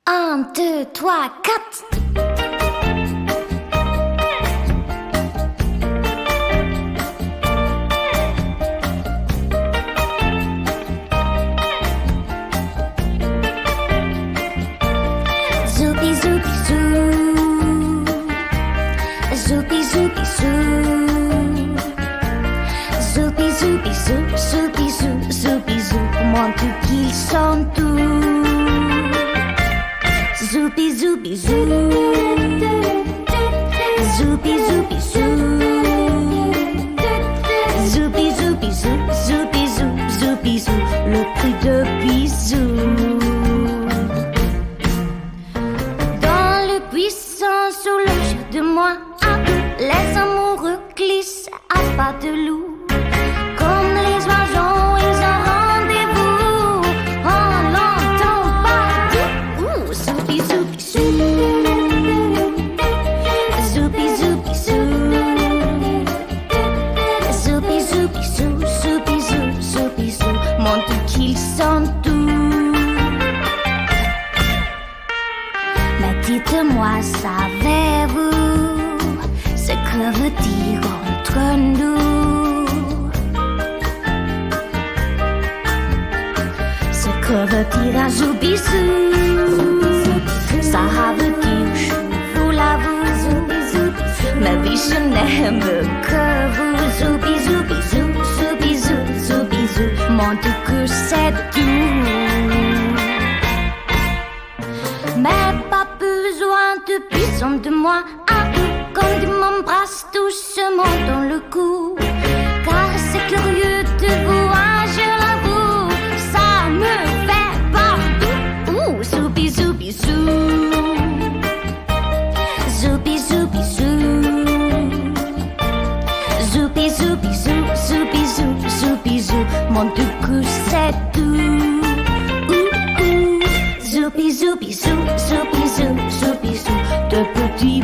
1, 2, 3, 4. Zoupi, zoupi, zou. Zoupi, zoupi, zou. Zoupi, zoupi, zou. Zoupi, zou, zoupi, zou. Montre qu'ils sont tous. Zoupi, zoupi, zou. Zoupi, zoupi, zou. Zoupi, zoupi, zou. Zoupi, zou, zoupi, zou. Le cri de bisou. Dans le buisson, sous le jeu de moi, les amoureux glissent à pas de loup. Comme les oiseaux, ils ont rendez-vous. On l'entend partout. Zoupi, zoupi, zou. Zoupi, zoupi, zou. Zoupi, zoupi, zou. Zoupi, zou, zoupi, zou. Montre qu'ils sont tous. Mais dites-moi, savez-vous ce que veut dire entre nous? Ce que veut dire un zoubisou? Ça veut dire je vous l'avoue. Ma vie je n'aime que vous. Zoubi, zoubi, zou. Zoubi, zou, zoubi, zou. Montre que c'est tout. Mais pas besoin de bison de moi, comme tu m'embrasses doucement dans le cou. Car c'est curieux de voir, je l'avoue, ça me fait partout. Zoubi, zoubi, zou. Zoubi, zoubi, zou. Zoubi, zoubi, zou. Zoubi, zou, zoubi, zou. Montre que c'est tout. Zoupi, zoupi, zou, zoupi, zou, zoupi, zou, de petits